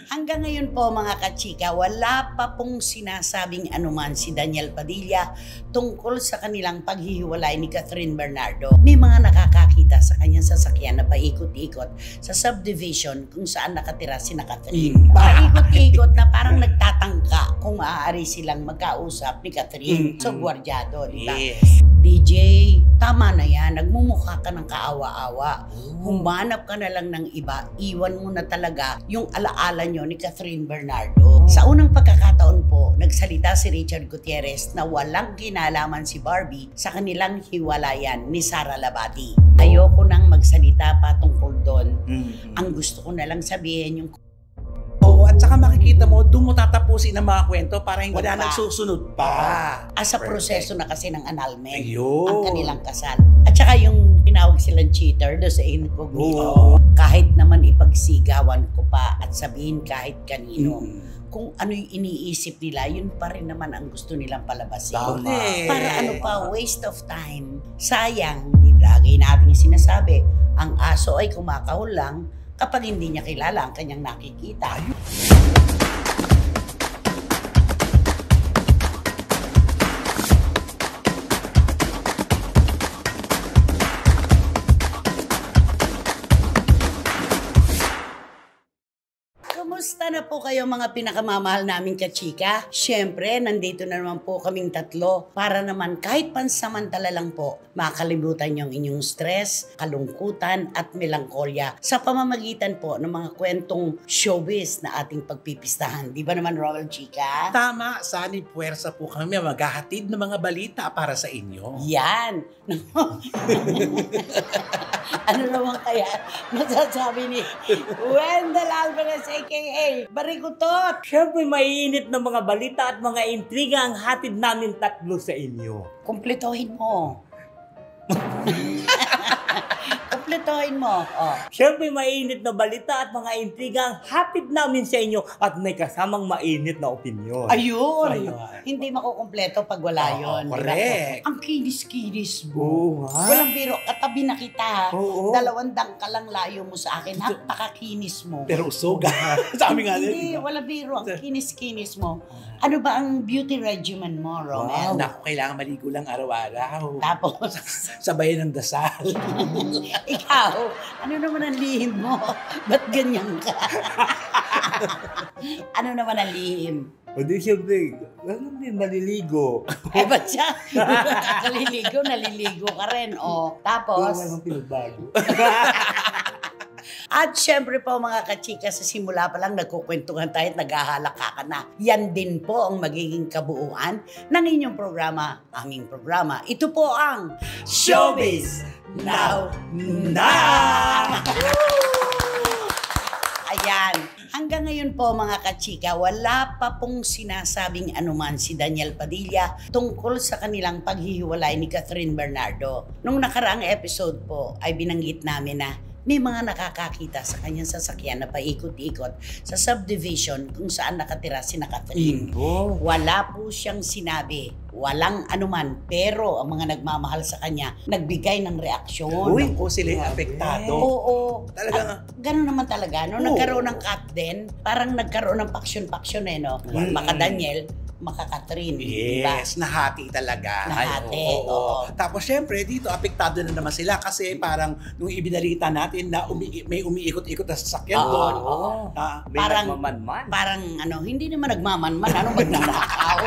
Hanggang ngayon po mga kachika, wala pa pong sinasabing anuman si Daniel Padilla tungkol sa kanilang paghihiwalay ni Catherine Bernardo. May mga nakakakita sa kanyang sasakyan na paikot-ikot sa subdivision kung saan nakatira si Catherine. Paikot-ikot na parang nagtatangka kung maaari silang magkausap ni Catherine. So, gwardyado, di ba? Yes. DJ, tama na yan. Nagmumukha ka ng kaawa-awa. Humanap ka na lang ng iba. Iwan mo na talaga yung alaala nyo ni Catherine Bernardo. Sa unang pagkakataon po, nagsalita si Richard Gutierrez na walang kinalaman si Barbie sa kanilang hiwalayan ni Sara Labati. Ayoko nang magsalita pa tungkol doon. Ang gusto ko na lang sabihin yung At saka makikita mo, doon mo tatapusin ang mga kwento para hindi wala nang susunod pa. As a proseso na kasi ng annulment Ayun. ang kanilang kasal. At saka yung tinawag silang cheater doon sa incognito. Kahit naman ipagsigawan ko pa at sabihin kahit kanino, kung ano yung iniisip nila, yun pa rin naman ang gusto nilang palabasin. Para ano pa, waste of time. Sayang, lagi natin sinasabi, ang aso ay kumakahol lang kapag hindi niya kilala ang kanyang nakikita. Kumusta na po kayo mga pinakamamahal naming kachika? Siyempre, nandito na naman po kaming tatlo para naman kahit pansamantala lang po makalimutan yung inyong stress, kalungkutan at melangkolya sa pamamagitan po ng mga kwentong showbiz na ating pagpipistahan. Di ba naman, Roel Chika? Tama, sana'y puwersa po kami maghahatid ng mga balita para sa inyo. Yan! Ano naman kaya masasabi ni Wendell Alvarez aka Barikutot? Siyempre, maiinit na mga balita at mga intriga ang hatid namin tatlo sa inyo. Kumpletohin mo. Kumpletohin mo. Oh. Siyempre, mainit na balita at mga intriga ang hatid namin sa inyo at may kasamang mainit na opinyon. Ayun! Hindi makukumpleto pag wala yun. Correct. Ang kinis-kinis mo. Oo nga. Walang biro. Katabi na kita. Oo. 2 dangka lang layo mo sa akin. Napakakinis mo. Pero usog. Sabi nga Hindi, wala biro. Ang kinis-kinis mo. Ano ba ang beauty regimen mo, Romel? Naku, kailangan maligo lang araw-araw. Tapos, Sabayan ng dasal. ikaw, ano naman ang lihim mo? Ba't ganyan ka? Ano naman ang lihim? O di siyempre, alam din, maliligo. Eh, ba't siya? Naliligo ka rin. O, tapos, Walang pinagbago. at syempre po mga kachika, sa simula pa lang nagkukwentuhan tayo at naghahalaka ka na. Yan din po ang magiging kabuuan ng inyong programa, aming programa. Ito po ang Showbiz Now Na! Ayan. Hanggang ngayon po mga kachika, wala pa pong sinasabing anuman si Daniel Padilla tungkol sa kanilang paghihiwalay ni Catherine Bernardo. Nung nakaraang episode po ay binanggit namin na may mga nakakakita sa kanyang sasakyan na paikot-ikot sa subdivision kung saan nakatira si Catherine. Wala po siyang sinabi, walang anuman, pero ang mga nagmamahal sa kanya nagbigay ng reaksyon. Uy, kung sila'y apektado. Oo. Talaga. Ganun naman talaga. No? Nagkaroon ng cut din, parang nagkaroon ng paksyon-paksyon no? Maka Daniel, maka Catherine. Yes, nahati talaga. Nahati, Oo. oo. Tapos syempre, dito apektado na naman sila kasi parang nung ibinalita natin na may umiikot-ikot na sasakyan doon. May Parang- nagmamanman. Parang hindi naman nagmamanman, magnanakaw.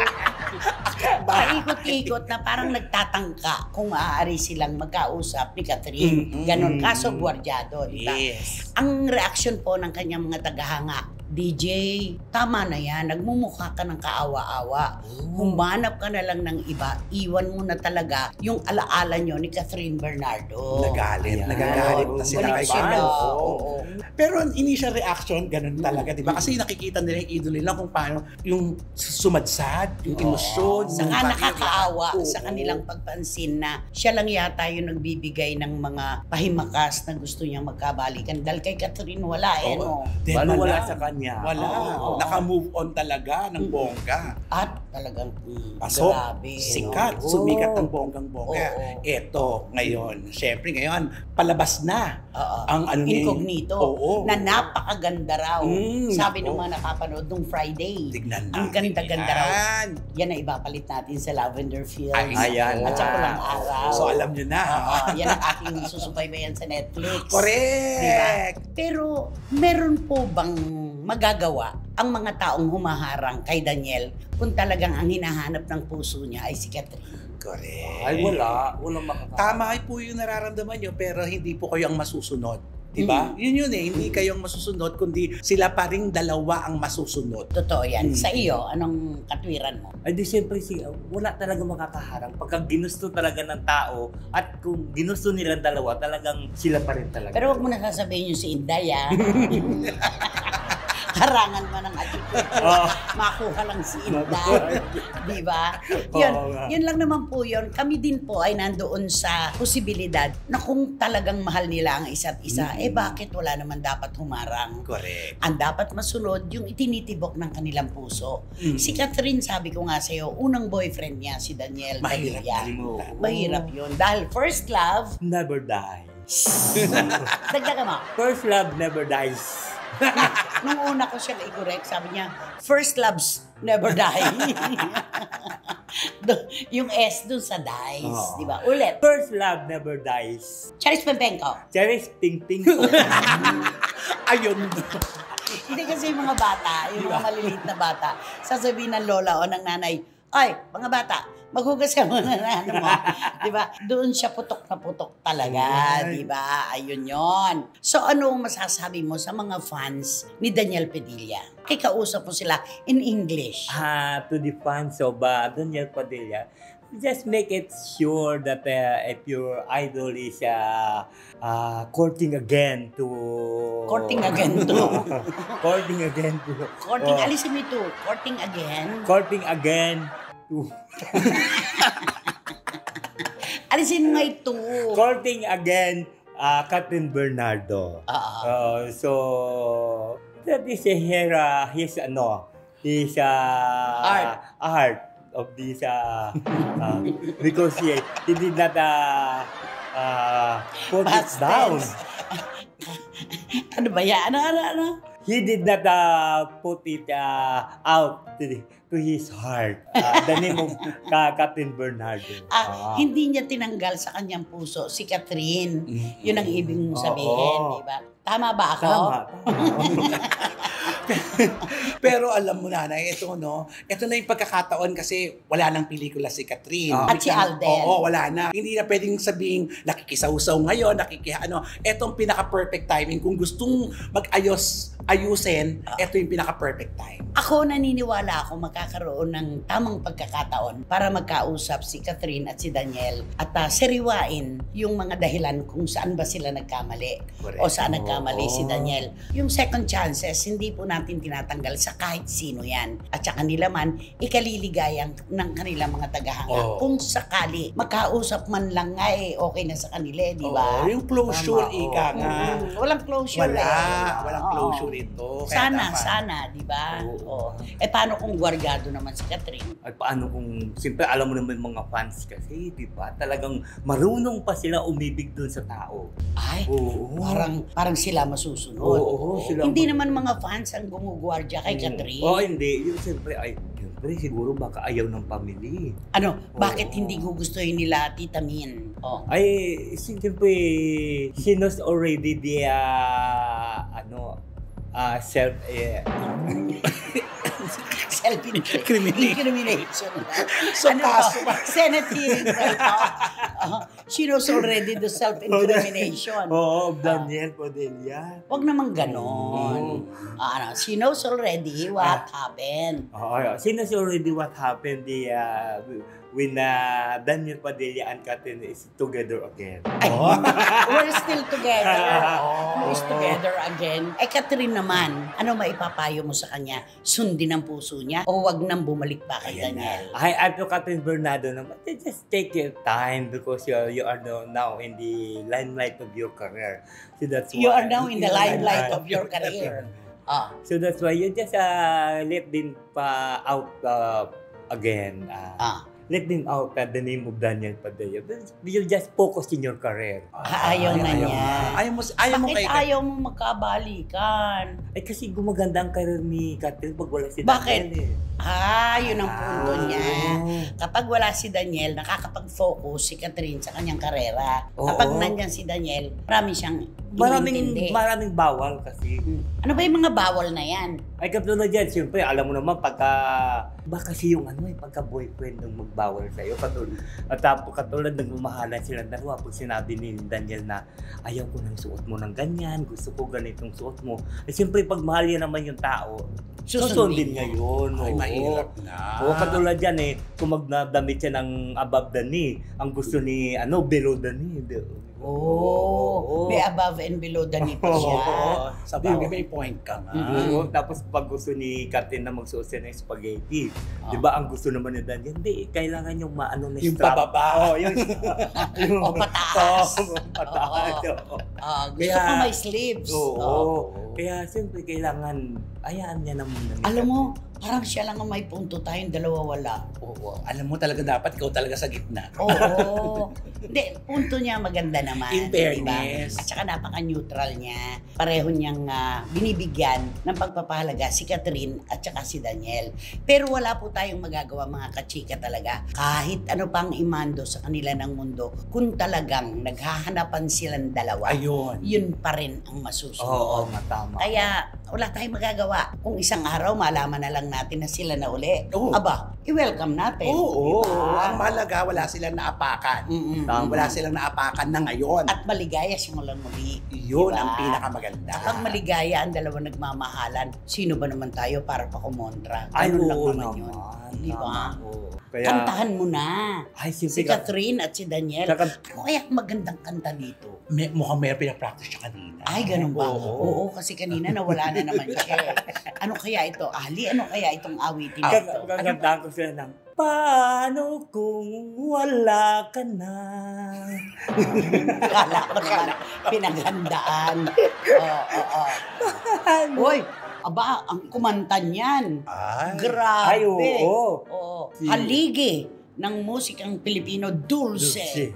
Paikot-ikot na parang nagtatangka kung maaari silang magkausap ni Catherine. Ganon, kaso gwardyado, di ba? Yes. Ang reaksyon po ng kanyang mga tagahanga, DJ, tama na yan. Nagmumukha ka ng kaawa-awa. Humanap ka na lang ng iba. Iwan mo na talaga yung alaala nyo ni Catherine Bernardo. Nagagalit na sila Balik kay sila. Barbie. Oo. Pero ang initial reaction, ganun talaga, di ba? Kasi nakikita nila yung idol nila kung paano yung sumadsad, yung emosyon. Saka yung nakakaawa Oo. sa kanilang pagpansin na siya lang yata yung nagbibigay ng mga pahimakas na gusto niyang magkabalikan. Dahil kay Catherine wala Oo. no? Then, Paano wala malang- sa kanya? niya. Wala. Oo. Naka-move on talaga ng bongga. At talagang Pasok, grabe. sikat, Oo. sumikat ang bonggang-bongga. Oo. Eto, ngayon, syempre ngayon, palabas na Oo. ang ano ni... Incognito. Oo. Na napakaganda raw. Sabi nako. ng mga nakapanood nung Friday. Tignan Ang natin ganda-ganda raw. yan. Yan na ibapalit natin sa Lavender Fields. Ayan. At sa Pulang Araw. So alam nyo na. Yan ang aking susubaybayan sa Netflix. Correct! Diba? Pero meron po bang magagawa ang mga taong humaharang kay Daniel kung talagang ang hinahanap ng puso niya ay si Catherine? Correct. Ay, wala. Walang makakatawa. Tama po yung nararamdaman nyo, pero hindi po kayo ang masusunod. Diba? Yun eh, hindi kayo ang masusunod, kundi sila pa ring dalawa ang masusunod. Totoo yan. Sa iyo, anong katwiran mo? Ay di siyempre wala talaga makakaharang pagka ginusto talaga ng tao at kung ginusto nilang dalawa talagang sila pa rin talaga. Pero wag mo na sasabihin yung si Inday, ah. Harangan man ang attitude ko. Oh. Makuha lang si Inday. Di ba? Yun, Oo nga. yun lang naman po yun. Kami din po ay nandoon sa posibilidad na kung talagang mahal nila ang isa't isa, eh bakit wala naman dapat humarang? Correct. Ang dapat masunod yung itinitibok ng kanilang puso. Si Catherine, sabi ko nga sa'yo, unang boyfriend niya, si Daniel Mahirap Padilla. kalimutan. Mahirap yun. Dahil first love, Never dies. dagdagan mo. First love never dies. Nung una ko siya i-correct, sabi niya, first loves never die. Yung S dun sa dies, Oo. di ba? Ulit. First love never dies. Charis Pempenko. Cherish ting ting. Ayun. Hindi kasi yung mga bata, yung mga maliliit na bata, sasabihin ng lola o ng nanay, ay, mga bata, maghugas ka muna na ano mo. Di ba? Doon siya putok na putok talaga. Di ba? Ayun yon. So, ano ang masasabi mo sa mga fans ni Daniel Padilla? Kikausap mo sila in English. To the fans of Daniel Padilla, just make it sure that if your idol is courting again to... Courting again to. Courting again to... Courting, alisin mo ito. Courting again. Courting again to... Alisin mo nga ito. Courting again, Catherine Bernardo. So, that is his art of this because he did not put it Past down. tense. Ano ba yan? Ano? He did not put it out to his heart. The name of Catherine Bernardo. Hindi niya tinanggal sa kanyang puso si Catherine. Yun ang ibig mong sabihin, Oo. di ba? Tama ba ako? Tama. Pero alam mo na, ito na yung pagkakataon kasi wala nang pelikula si Catherine. At si Alden. Oo, wala na. Hindi na pwedeng sabing nakikisaw-saw ngayon, Etong pinaka-perfect timing. Kung gustong ayusin, ito yung pinaka-perfect time. Ako naniniwala ako magkakaroon ng tamang pagkakataon para magkausap si Catherine at si Daniel at sariwain yung mga dahilan kung saan ba sila nagkamali. Correct. O saan nagkamali si Oo. Daniel. Yung second chances, hindi po natin tinatanggal sa kahit sino yan. At sa kanila man, ikaliligayang ng kanilang mga tagahanga. Oo. Kung sakali, magkausap man lang nga okay na sa kanila, di ba? Oo, yung closure, Tama, ika oo. nga. Walang closure Walang Oo. closure ito. Kaya Sana, dapat- sana, di ba? Oo. Oo. Paano kung guardiado naman si Catherine? Ay, paano kung, siyempre alam mo naman mga fans kasi, di ba? Talagang marunong pa sila umibig dun sa tao. Ay, Oo. parang sila masusunod. Oo, sila. Hindi naman mga fans ang gumugwardya kay Catherine. Oo, hindi. Yung siyempre, siguro baka ayaw ng family. Ano, bakit Oo. hindi gugustuhin nila Tita Min? Oh. Ay, siyempre, she knows already the, self, Self-incrimination. So, ano kaso to? Senate hearing ba ito? She knows already the self-incrimination. Oo, Daniel Padilla. Huwag naman ganon. She knows already what happened. Oo, she knows already what happened when Daniel Padilla and Catherine is together again. Ay, we're still together. We're together again. Catherine naman, ano maipapayo mo sa kanya? Sundin ang puso niya o wag nang bumalik pa kay Ayan Daniel? At to Catherine Bernardo naman, just take your time because you are now in the limelight of your career. So that's You why- are now in the limelight of your career. Ah. So that's why you just let them out again. Let them out the name of Daniel Padilla. You just focus in your career. Ayaw na niya. Ayaw mo Bakit kay ayaw mo magkabalikan? Ay kasi gumaganda ang career ni Catherine pag wala si Bakit? Daniel. Yun ang punto niya. Kapag wala si Daniel, nakakapag-focus si Catherine sa kanyang karera. Kapag nandyan si Daniel, marami siyang inintindi. Maraming bawal kasi. Ano ba yung mga bawal na yan? Ay katulad dyan, siyempre alam mo naman ba kasi yung pagka-boyfriend ng magbawal sa'yo. Katulad nagmamahalan silang dalawa pag sinabi ni Daniel na ayaw ko nang suot mo ng ganyan, gusto ko ganitong suot mo. Ay siyempre pag mahal yan naman yung tao, susundin niya yun. Ay, mahirap na. Katulad yan kung magdadamit siya ng above the knee, ang gusto ni below the knee. May above and below the knee pa siya. Sa bagay, may point ka nga. Tapos pag gusto ni Captain na magsuot siya ng spaghetti, di ba ang gusto naman ni Daniel, hindi, kailangan yung maano na yung strap. pababa. Pataas. Pataas. Gusto ko may sleeves. Kaya siyempre kailangan, ayaan niya naman. Alam mo, parang siya lang ang may punto, tayong dalawa wala. Alam mo talaga dapat ikaw talaga sa gitna. Hindi, punto niya maganda naman. In fairness. Diba? At saka napaka-neutral niya. Pareho niyang binibigyan ng pagpapahalaga si Catherine at saka si Daniel. Pero wala po tayong magagawa mga kachika talaga. Kahit ano pang imando sa kanila ng mundo, kung talagang naghahanapan silang dalawa, yun pa rin ang masusunod. Matama. Kaya wala tayong magagawa. Kung isang araw malaman na lang natin na sila na uli, i-welcome natin. Ang mahalaga, wala silang naapakan. Wala silang naapakan na ngayon. At maligaya siya lang muli. Yun ang pinakamaganda. Kapag maligaya ang dalawa nagmamahalan, sino ba naman tayo para pa kumontra? Ay, lang naman yun. Di ba? Kantahan mo na. Si Catherine at si Daniel. Ano kaya magandang kanta dito? Mukhang may pinapractice siya kanina. Ay, ganun ba? Oo, kasi kanina nawala na naman siya. Ano kaya ito? Ali, ano kaya itong awitin ito? Kakantahan ko sila ng, paano kung wala ka na? Kala ko naman pinaghandaan. Uy, ang kumanta niyan. Grabe. Ay, oo. Haligi ng musikang Pilipino, Dulce.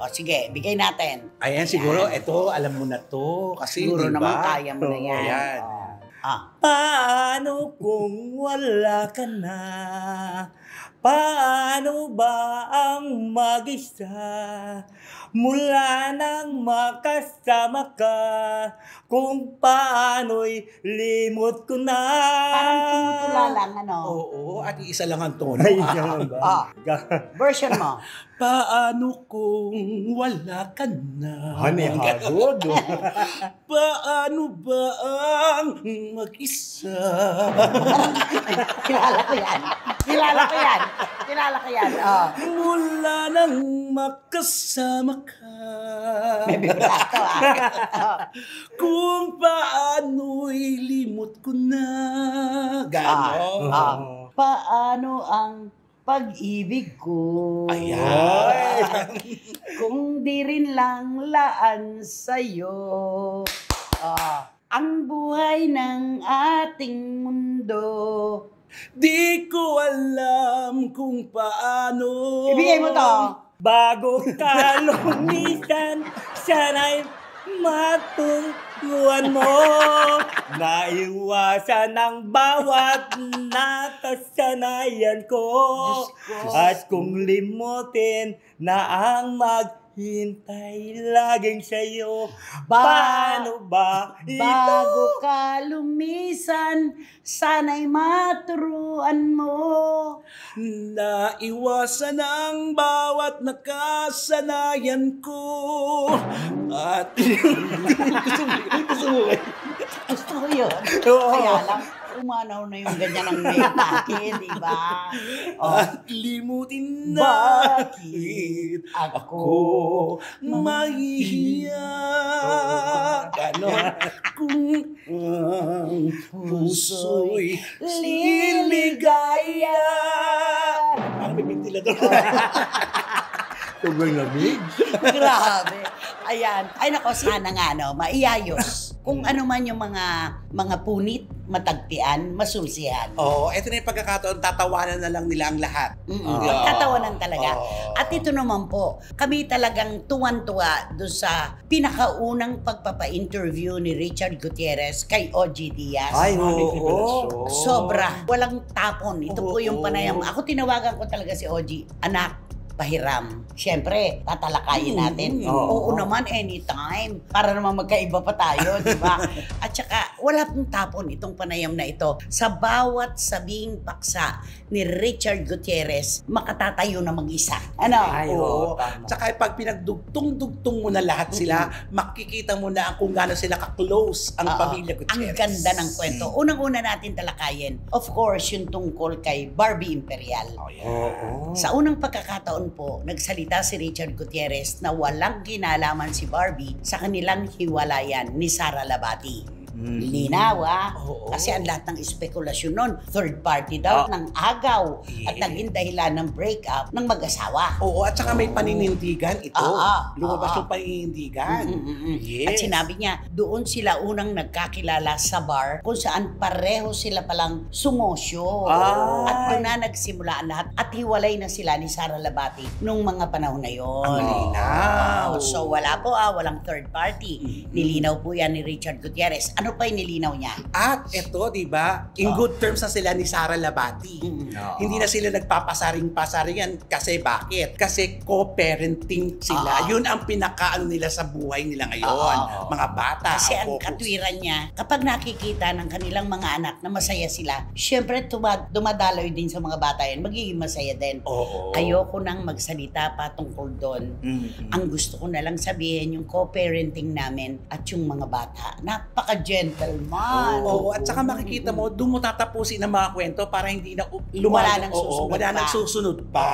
Sige, bigay natin. Ayan, siguro, ito, alam mo na to. Kasi, siguro diba? naman kaya mo na yan. Ayan. Paano kung wala ka na? Paano ba ang mag-isa? Mula nang makasama ka, kung paano'y limot ko na. Parang tumutula lang, ano? At isa lang ang tono. Version mo. Paano kung wala ka na? Hagod. Paano ba ang mag-isa? Kilala ko yan. Mula nang makasama ka. May vibrato Kung paano'y limot ko na. Gano'n. Paano ang pag-ibig ko? Ayan. Kung di rin lang laan sa'yo. Ang buhay ng ating mundo. Di ko alam kung paano. Ibigay mo to. Bago ka lumisan, sana'y matungguan mo. Naiwasan ang bawat nakasanayan ko. At kung limutin na ang maghintay laging sa'yo, paano ba ito? Bago ka lumisan, sana'y maturuan mo. Naiwasan ang bawat nakasanayan ko. At Gusto ko yun. Kaya lang, umanaw na yung ganyan ang may atake, di ba? At limutin na Bakit ako mahihiya. Ganon. Kung ang puso'y liligaya. Parang may ventilador. Sobrang lamig. Grabe. Ayan. Ay nako, sana nga, no, maiayos Kung ano man yung mga punit, matagpian, masulsihan. Oo, eto na yung pagkakataon, tatawanan na lang nila ang lahat. Magtatawanan talaga. Oo. At ito naman po, kami talagang tuwan-tuwa doon sa pinakaunang pagpapa-interview ni Richard Gutierrez kay OG Diaz. Ay, oo. Sobra. Walang tapon. Ito po yung panayam. Ako tinawagan ko talaga si OG, anak, pahiram. Siyempre, tatalakayin natin. Oo naman, anytime. Para naman magkaiba pa tayo, di ba? At saka, wala pong tapon itong panayam na ito. Sa bawat sabing paksa ni Richard Gutierrez, makatatayo na mag-isa. Ano? Ay, oo. Tsaka pag pinagdugtong-dugtong mo na lahat sila, makikita mo na kung gaano sila ka-close ang pamilya Gutierrez. Ang ganda ng kwento. Unang-una natin talakayin, of course, yung tungkol kay Barbie Imperial. Oo. Sa unang pagkakataon po, nagsalita si Richard Gutierrez na walang kinalaman si Barbie sa kanilang hiwalayan ni Sara Labati. Linaw, Oo. Kasi ang lahat ng espekulasyon nun, third party daw, ng agaw, at naging dahilan ng breakup ng mag-asawa. Oo, at saka may paninindigan ito. Lumabas yung paninindigan. Yes. At sinabi niya, doon sila unang nagkakilala sa bar kung saan pareho sila palang sumosyo. At doon na nagsimula ang lahat at hiwalay na sila ni Sara Labati nung mga panahon na yon. Ang malinaw. So wala po, walang third party. Nilinaw po yan ni Richard Gutierrez. Ano pa yung nilinaw niya? At ito, di ba, in good terms na sila ni Sara Labati. Hindi na sila nagpapasaring-pasaringan kasi bakit? Kasi co-parenting sila. Yun ang pinakaano nila sa buhay nila ngayon. Mga bata. Kasi ang focus. katwiran niya, kapag nakikita ng kanilang mga anak na masaya sila, syempre dumadaloy din sa mga bata yan, magiging masaya din. Oo. Ayoko nang magsalita pa tungkol doon. Ang gusto ko na lang sabihin, yung co-parenting namin at yung mga bata, napaka-gentleman. Oo, at saka makikita mo, doon mo tatapusin ang mga kwento para hindi na Wala nang susunod wala pa. nang susunod pa.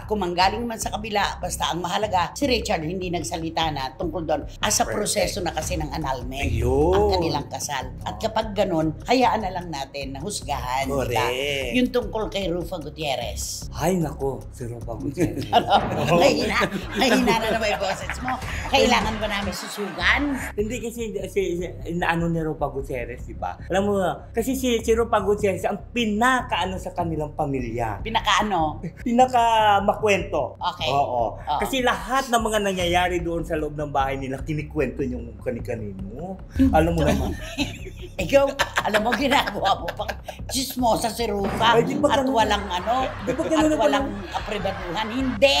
Kung manggaling man sa kabila, basta ang mahalaga, si Richard hindi nagsalita na tungkol doon. Asa proseso na kasi ng annulment Ayun. ang kanilang kasal. At kapag ganun, hayaan na lang natin na husgahan. Correct. Diba? Yung tungkol kay Rufa Gutierrez. Ay, nako. Si Rufa Gutierrez. Mahina na naman yung boses mo. Kailangan ba namin susugan? Hindi kasi inaano ni Rufa Gutierrez, di ba? Alam mo, kasi si Rufa Gutierrez ang pinakaano sa kanilang pamilya. Pinakaano? Pinaka makwento. Okay. Oo. Oo. Kasi lahat ng mga nangyayari doon sa loob ng bahay nila, kinikwento yung kani-kanino. Alam mo naman. Ikaw, alam mo, ginagawa mo pang chismosa si Rufa Ay, di ba at ganun? walang ano, Di ba at ganun na walang apribaduhan. Hindi!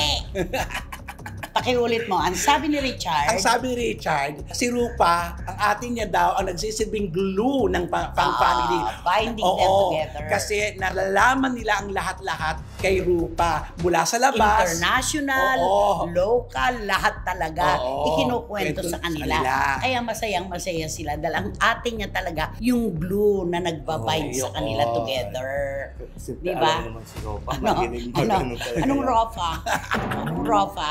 Pakiulit mo, ang sabi ni Richard, Ang sabi ni Richard, si Rupa, ang ating niya daw, ang nagsisilbing glue ng family. binding them together. Kasi nalalaman nila ang lahat-lahat kay Rupa. Mula sa labas. International, Oo. local, lahat talaga Oo. ikinukwento sa kanila. Kaya masayang-masaya sila dahil ang ating niya talaga yung glue na nagbabind sa kanila together. Di ba? Alam naman si Rufa. Anong Rafa? Anong Rafa?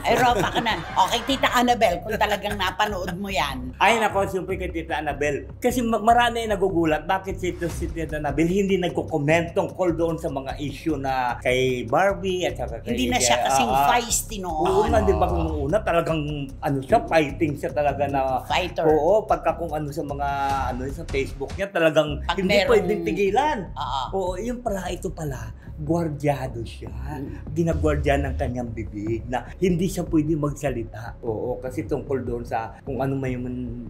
Ay, Rafa ka na. Okay, Tita Annabel, kung talagang napanood mo yan. Ay, nako, siyempre kay Tita Annabel. Kasi marami na nagugulat. Bakit si Tita Annabel hindi nagko-comment tungkol doon sa mga issue na kay Barbie at saka kay... Hindi na siya kasing feisty noon. Oo nga, di ba kung una talagang ano siya, fighting siya talaga na... Fighter. Oo, pagka kung ano sa mga ano sa Facebook niya, talagang Pag hindi merong- pwedeng tigilan. Oo. Oo, yun pala, ito pala, gwardyado siya. Ginagwardya ng kanyang bibig na hindi siya pwede magsalita. Oo, kasi tungkol doon sa kung ano may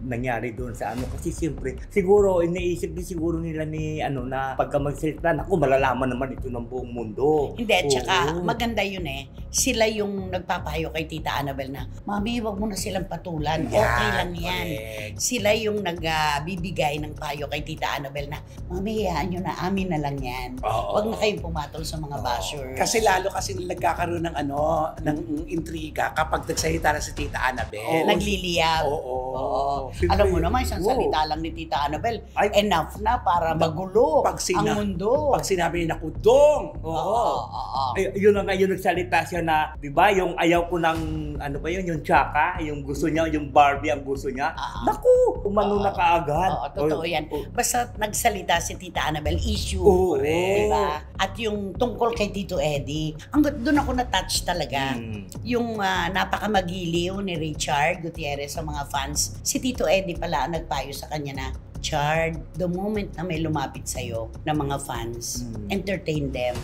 nangyari doon sa ano. Kasi siyempre, siguro, iniisip din siguro nila ni ano na pagka magsalita, naku, malalaman naman ito ng buong mundo. Hindi, at saka Oo. maganda yun eh. Sila yung nagpapayo kay Tita Annabel na, Mami, wag mo na silang patulan. Okay lang yan. correct. Sila yung nagbibigay ng payo kay Tita Annabel na, Mami, hayaan nyo na, amin na lang yan. Oo. Wag na kayong pumatol sa mga bashers. Kasi lalo kasi nagkakaroon ng ano, ng intriga kapag nagsalita na si Tita Annabel. Nagliliyab. Oo. Oo. Alam mo naman, isang salita lang ni Tita Annabel, enough na para magulo ang mundo. Pag sinabi niya na kudong. Oo. Ay, yun na nga, yun nagsalita siya na, di ba, yung ayaw ko ng, ano ba yun, yung tsaka, yung gusto niya, yung Barbie ang gusto niya. Naku, umano na kaagad. Oo, totoo yan. Basta nagsalita si Tita Annabel, issue. Oo. Diba? At yung tungkol kay Tito Eddie, doon ako na-touch talaga. yung napakamagiliw ni Richard Gutierrez sa mga fans, si Tito Eddie pala ang nagpayo sa kanya na, Chard, the moment na may lumapit sa'yo na mga fans, entertain them.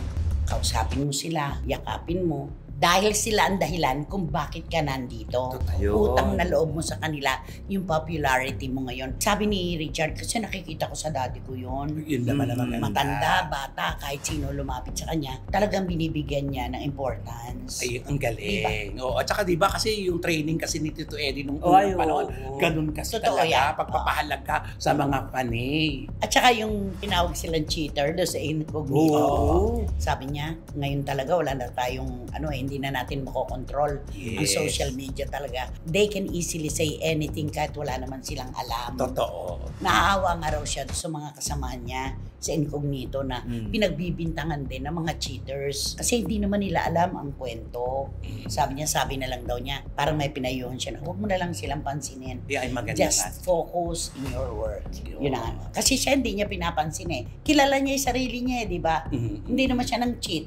Kausapin mo sila, yakapin mo. Dahil sila ang dahilan kung bakit ka nandito. Ayun. Utang na loob mo sa kanila yung popularity mo ngayon. Sabi ni Richard, kasi nakikita ko sa daddy ko yun. Yun naman ang maganda. Matanda, bata, kahit sino lumapit sa kanya, talagang binibigyan niya ng importance. Ay, ang galing. Oo, at saka diba kasi yung training kasi ni Tito Eddie nung Ay, unang panahon, oo. ganun kasi Totoo talaga, yan. pagpapahalaga sa mga panay. At saka yung tinawag silang cheater do sa incognito. Oo. Sabi niya, ngayon talaga wala na tayong hindi na natin makokontrol ang Yes. social media talaga. They can easily say anything kahit wala naman silang alam. Totoo. Naaawa nga raw siya sa mga kasamahan niya sa incognito na pinagbibintangan din ng mga cheaters. Kasi hindi naman nila alam ang kwento. Sabi na lang daw niya, parang may pinayuhan siya na huwag mo na lang silang pansinin. Yeah, ay maganda Just focus in your work. Yun na. Kasi siya hindi niya pinapansin eh. Kilala niya yung sarili niya eh, di ba? Hindi naman siya nang cheat.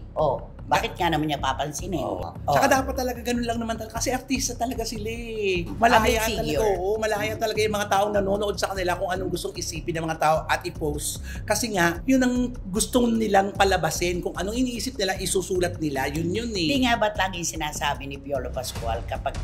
Bakit nga naman niya papansinin? Saka dapat talaga ganun lang naman talaga. Kasi artista talaga sila eh. Public Malaya talaga. figure. Oo, malaya talaga yung mga taong nanonood sa kanila kung anong gustong isipin ng mga tao at i-post. Kasi nga, yun ang gustong nilang palabasin. Kung anong iniisip nila, isusulat nila. Yun eh. Hindi nga ba't laging sinasabi ni Piolo Pascual kapag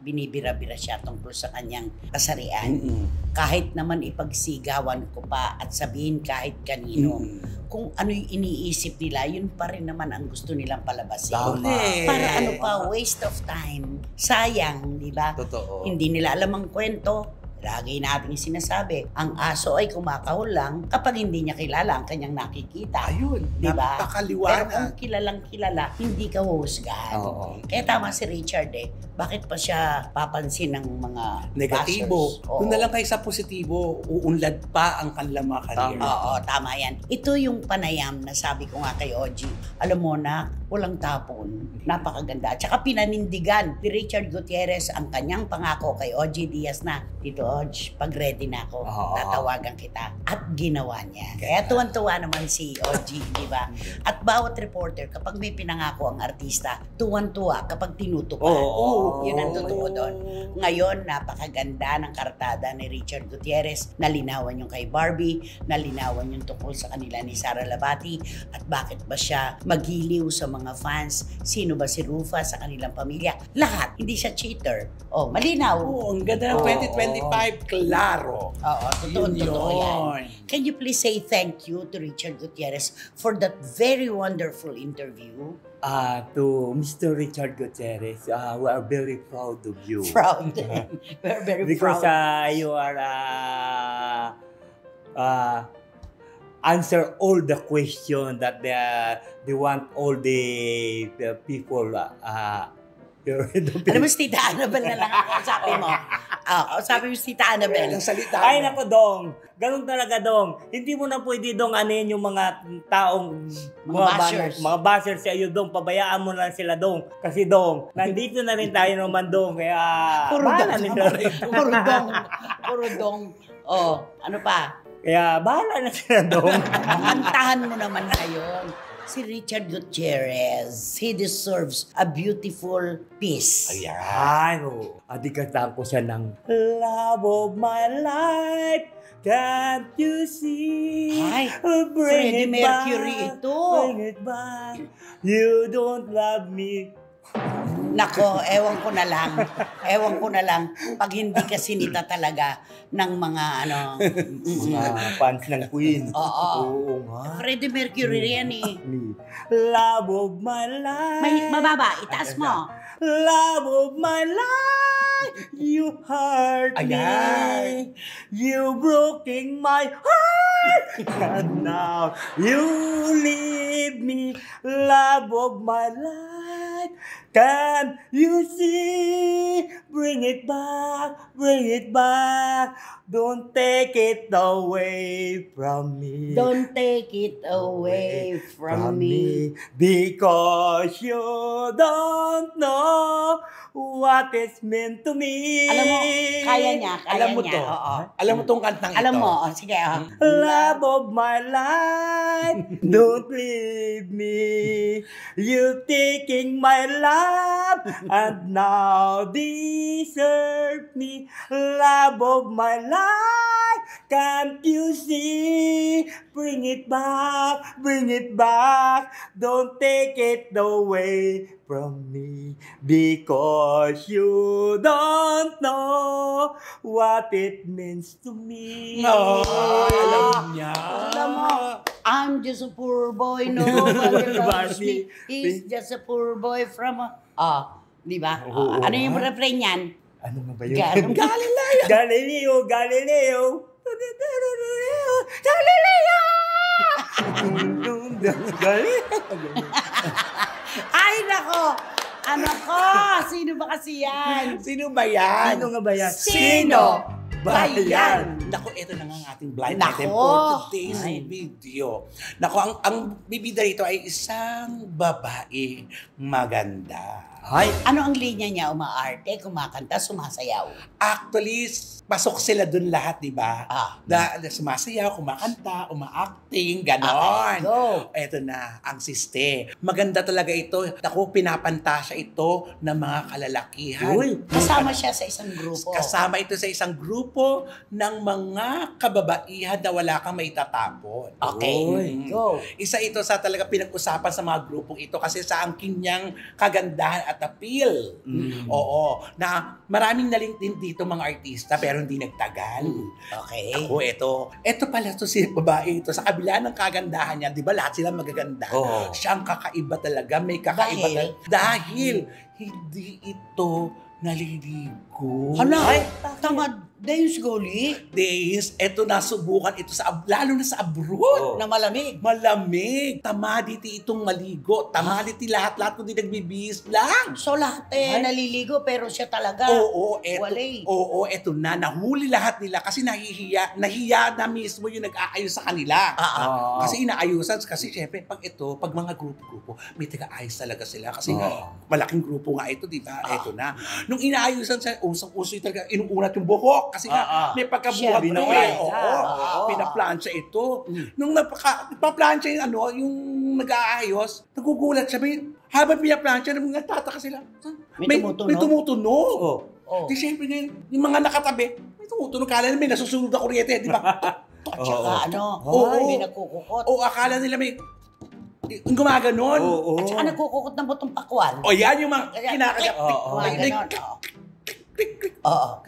binibira-bira siya tungkol sa kanyang kasarian, kahit naman ipagsigawan ko pa at sabihin kahit kanino, kung ano yung iniisip nila, yun pa rin naman ang gusto nilang palabasin. Correct. Para ano pa, waste of time. Sayang, di ba? Totoo. Hindi nila alam ang kwento. Lagi natin sinasabi, ang aso ay kumakahol lang kapag hindi niya kilala ang kanyang nakikita. Ayun, Di ba? napakaliwanag. Pero kung kilalang kilala, hindi ka huhusgahan. Oo. Kaya tama si Richard bakit pa siya papansin ng mga Negatibo. bashers? Oo. Kung na lang kayo sa positibo, uunlad pa ang kanilang mga career. Oo, tama yan. Ito yung panayam na sabi ko nga kay Ogie. Alam mo na, walang tapon. Napakaganda. At saka pinanindigan ni Richard Gutierrez ang kanyang pangako kay Ogie Diaz na, Tito Ogie, pag ready na ako, tatawagan kita. At ginawa niya. Kaya tuwan-tuwa naman si Ogie, di ba? At bawat reporter, kapag may pinangako ang artista, tuwan-tuwa kapag tinutupad. Oo. Yun ang totoo doon. Ngayon, napakaganda ng kartada ni Richard Gutierrez. Nalinawan yung kay Barbie, nalinawan yung tungkol sa kanila ni Sara Labati, at bakit ba siya maghiliw sa mga fans, sino ba si Rufa sa kanilang pamilya. Lahat, hindi siya cheater. Malinaw. Oo, ang ganda ng 2025, klaro. Oo, totoo yan. Yun. Can you please say thank you to Richard Gutierrez for that very wonderful interview? To Mr. Richard Gutierrez, we are very proud of you. Proud. We're very Because proud. you are answer all the question that they want all the people. Alam mo, si Tita Annabel na lang ang kausapin mo. Kausapin mo si Tita Annabel. Ang salita Ay, mo. nako, Dong. Ganun talaga, Dong. Hindi mo na pwede, Dong, anin yung mga taong Mga bashers. Mga bashers sa iyo, Dong. Pabayaan mo lang sila, Dong. Kasi, Dong, nandito na rin tayo naman, Dong. Kaya, Puro bahala dong. na sila. Puro dong. Puro dong. Ano pa? Kaya, bahala na sila, Dong. Kantahan mo naman ngayon. Si Richard Gutierrez, he deserves a beautiful peace. Ayan. Ay, oo. Adikatan ko siya ng love of my life. Can't you see? Ay, Bring Freddie it Mercury back. ito. Bring it back. You don't love me. Nako, ewan ko na lang. Ewan ko na lang. Pag hindi ka sinita talaga ng mga Mga fans ng Queen. Oo. Oo nga. Freddie Mercury yan eh. Love of my life. May mababa, itaas mo. Love of my life. You hurt Ayan. me. You broken my heart. And now you leave me. Love of my life. Can you see? Bring it back. Bring it back. Don't take it away from me. Don't take it away from me. Because you don't know what it's meant to me. Alam mo, kaya niya. Alam mo niya. to. Oo. Alam mo tong kantang ito. Alam mo, sige. Love of my life, don't leave me. You taking my life. love, and now desert me, love of my life. Can't you see? Bring it back, bring it back. Don't take it away from me, because you don't know what it means to me. Alam niya. Alam mo, I'm just a poor boy, no one loves me. He's just a poor boy from di ba? Oo. Ano yung refrain yan? Ano nga ba yun? Galileo. Galileo, Galileo. Galileo! Galileo! Ay, nako! Ano ko? Sino ba kasi yan? Sino ba yan? Ano nga ba yan? Sino ba Bayan. Naku, ito na nga ang ating blind Nako. item for today's video. Naku, ang bibida rito ay isang babae maganda. Ay, Ano ang linya niya? Umaarte, kumakanta, sumasayaw. Actually, pasok sila dun lahat, di ba? Sumasayaw, kumakanta, uma-acting, ganon. Go. Eto na, ang siste. Maganda talaga ito. Naku, pinapantasya ito ng mga kalalakihan. Uy. Kasama siya sa isang grupo. Kasama ito sa isang grupo ng mga kababaihan na wala kang maitatapon. Okay, Mm. go. Isa ito sa talaga pinag-usapan sa mga grupong ito kasi sa ang kanyang kagandahan at appeal. Oo. Na maraming nalink din dito mga artista pero hindi nagtagal. Okay. Ako, ito pala to si babae ito. Sa kabila ng kagandahan niya, di ba lahat sila magaganda? Oo. Siya ang kakaiba talaga. May kakaiba Dahil? dahil hindi ito naliligo. Hala, Ay, tamad. Dayos goli. Days, eto nasubukan ito lalo na sa abroad. Oo. Na malamig. Malamig. Tamaditi itong maligo. Tamaditi lahat-lahat kundi nagbibihis lang. So lahat naliligo pero siya talaga. Oo, eto na. Nahuli lahat nila kasi nahiya na mismo yung nag-aayos sa kanila. Kasi inaayusan. Kasi syempre, pag mga grupo-grupo, may taga-ayos talaga sila. Kasi malaking grupo nga ito, di ba? Eto na. Nung inaayusan sa usang-uso talaga, inuunat yung buhok. Kasi nga, may pagkabuhat Siyempre. na pinaplansya ito. Nung nagpa-plansya yung nag-aayos, nagugulat siya. Habang pinaplansya, nagtataka sila. May tumutunog? May tumutunog. Oh. Di syempre ngayon, yung mga nakatabi, may tumutunog. Kala nila may nasusunod na kuryente, di ba? Tsaka may nagkukukot. O akala nila may yung gumaganon. At saka nagkukukot ng butong pakwan. O yan yung mga kinakagat. Mga ganon. Oo.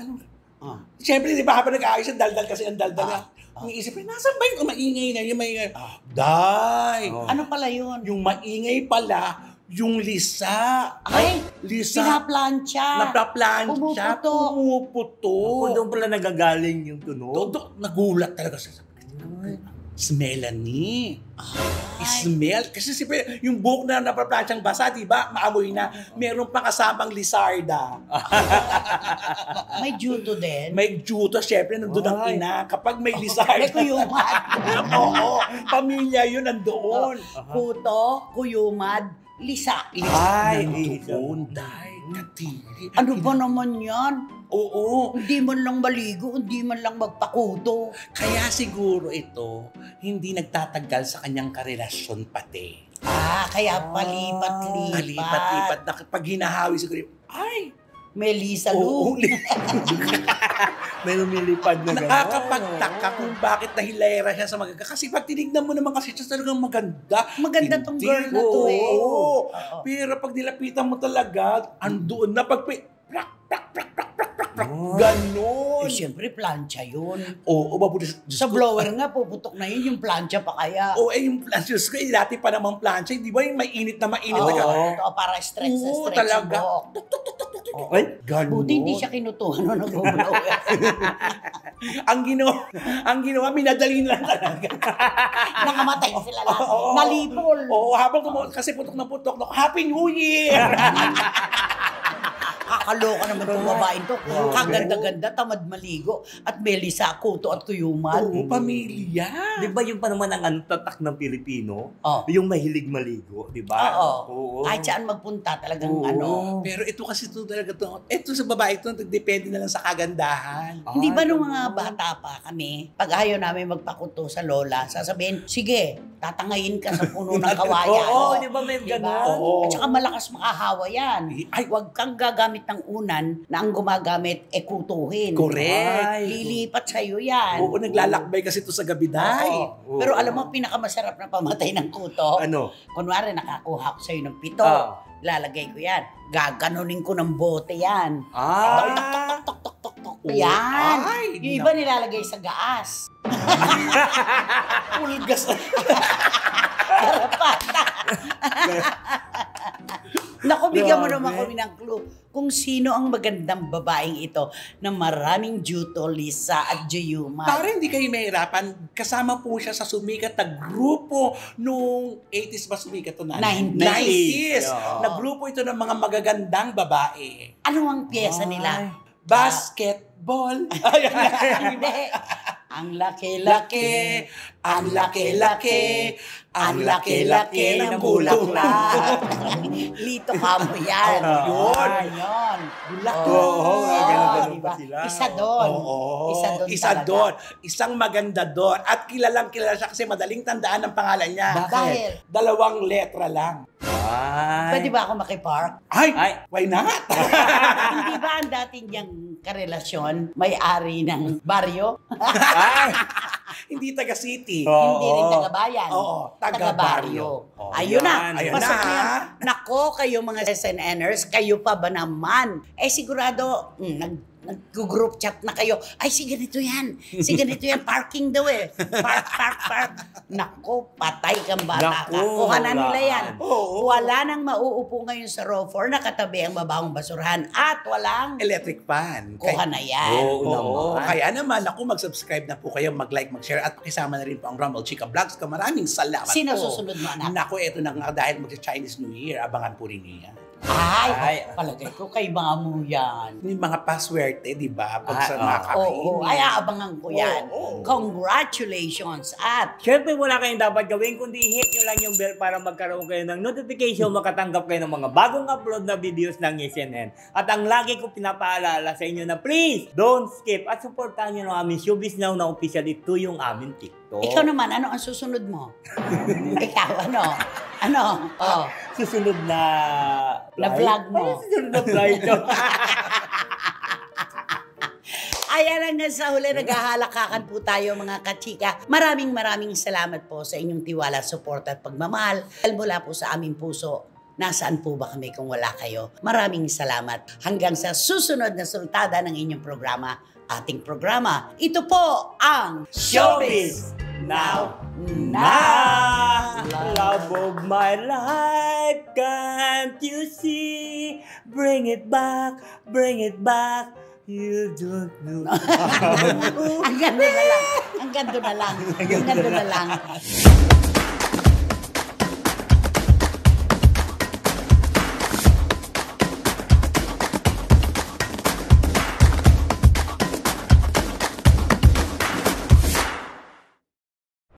Siyempre, di ba, habang nag-aayos yung daldal kasi ang daldal niya. Ang isip niya, nasan ba yung maingay na? Yung maingay. Day! Ano pala yun? Yung maingay pala, yung lisa. Ay, lisa. pinaplansya. Naplaplansya. Pumuputo. doon pala nagagaling yung tunog. Nagulat talaga siya. Smellani. Smell. Kasi siyempre, yung buhok na napaplansyang basa, di ba? Maamoy na. Meron pa kasamang lisarda. May juto din. May juto, syempre, nandun ang ina. Kapag may lisarda. May kuyumad. Oo. Pamilya yun, nandoon. Puto, kuyumad, lisa. Ay, nandoon. Dahil, katiri. Ano ba naman yan? Oo. Hindi man lang maligo, hindi man lang magpakuto. Kaya siguro ito, hindi nagtatagal sa kanyang karelasyon pati. Kaya palipat-lipat. Palipat-lipat na pag hinahawi siguro, ay, May Lisa oo, Lu. May lumilipad na gano'n. nakakapagtaka kung bakit nahilera siya sa maganda. Kasi pag tinignan mo naman kasi siya talagang maganda. Maganda tong Hindi. girl na to eh. Oo. Pero pag nilapitan mo talaga, andoon na ganon. Siyempre, plancha yun. Oo, mabuti. Sa blower nga, puputok na yun, yung plancha pa kaya. Oo, yung plancha. Diyos ko, dati pa namang plancha. Di ba yung mainit na mainit? Oo, para stretch na Oo, stretch talaga. yung buhok. Ay, Ganon. Buti hindi siya kinutuhan nung nag-blower. ang ginawa, minadali na talaga. Nakamatay sila lahat. Oo. Nalipol. Oo, habang kasi putok na putok. Happy New Year! Kakaloka naman itong babaeng to. Kaganda-ganda, tamad maligo. At may Lisa, kuto at kuyuman. Oo, pamilya. di ba yung pa naman ang tatak ng Pilipino? Oh. Yung mahilig maligo, di ba? Oo. Kahit saan magpunta, talagang Oo. ano. Pero ito kasi ito talaga ito sa babae ito, depende na lang sa kagandahan. Hindi ba nung mga bata pa kami, pag ayaw namin magpakuto sa lola, sasabihin, sige, tatangayin ka sa puno ng kawayan. Oo, di ba may Diba? gano'n? Oo. At saka malakas makahawa yan. Ay. Huwag kang gagamit ng unan na ang gumagamit kutuhin. Correct. Ay. Lilipat sa'yo yan. Oo, naglalakbay kasi ito sa gabi, Day. Oo. Pero alam mo, pinakamasarap na pamatay ng kuto. Ano? Kunwari, nakakuha ko sa'yo ng pito. Ah. Lalagay ko yan. Gaganunin ko ng bote yan. Ah! Tok, tok, tok, tok. Yan. Ay, Yung iba nilalagay sa gaas. Pulgas. Naku, bigyan mo Grabe. naman kami ng clue kung sino ang magandang babaeng ito na maraming Juto, Lisa at Juyuma. Para hindi kayo mahirapan, kasama po siya sa sumikat na grupo nung 80s ba sumikat to na? 90s. Oo. Na grupo ito ng mga magagandang babae. Ano ang pyesa Ay. nila? Basketball. Hindi. Ang laki-laki, ang laki-laki, ang laki-laki ng bulaklak. Lito ka mo yan. Yun. Yun. Bulaklak. Oo, ganun-ganun diba? pa sila. Isa doon. Oo. Isa doon doon. Isang maganda doon. At kilalang kilala siya kasi madaling tandaan ang pangalan niya. Bakit? Dahil, 2 letra lang. Ay! pwede ba ako makipark? Ay, Ay. why not? Hindi ba ang dati niyang karelasyon may-ari ng baryo? Ay! Hindi taga city. Oo. Hindi rin taga-bayan. Oo, taga-baryo. Oh, Ayun ayun na. Ayun Pasok na. na yan. Nako, kayo mga SNNers, kayo pa ba naman? Eh sigurado, nag-group chat na kayo. Ay, si ganito yan. Si ganito yan. Parking daw eh. Park. Nako, patay kang bata ka. Naku, Kuha na nila wala. yan. Oo. Wala nang mauupo ngayon sa row 4 na katabi ang babahong basurahan at walang Electric fan. kuha na yan. Oo. Oo, naman. kaya naman, ako mag-subscribe na po kayo, mag-like, mag-share, at pakisama na rin po ang Rumble Chica Vlogs. Maraming salamat Sino po. susunod mo, anak? Naku, eto na nga, dahil mag-Chinese New Year, abangan po rin niya. Ay, palagay ko kay mga mo yan. Yung mga paswerte, di ba? Pag sa Ah, mga Oo, ay aabangan ko yan. Oo. Congratulations at Siyempre, wala kayong dapat gawin kundi hit nyo lang yung bell para magkaroon kayo ng notification, makatanggap kayo ng mga bagong upload na videos ng SNN. At ang lagi ko pinapaalala sa inyo na please, don't skip at supportahan nyo ng aming Showbiz Now na official. Ito yung aming TikTok. ikaw naman, ano ang susunod mo? Ikaw, ano? Ano? Oh. Susunod na Na vlog mo. Ano susunod na vlog? Ayan hanggang sa huli, naghahalakakan po tayo mga kachika. Maraming salamat po sa inyong tiwala, support at pagmamahal. Dahil mula po sa aming puso, nasaan po ba kami kung wala kayo? Maraming salamat. Hanggang sa susunod na sultada ng inyong programa, ating programa. Ito po ang Showbiz Now na love of my life, can't you see? Bring it back, you don't know. Hanggang doon na lang. Hanggang doon na lang.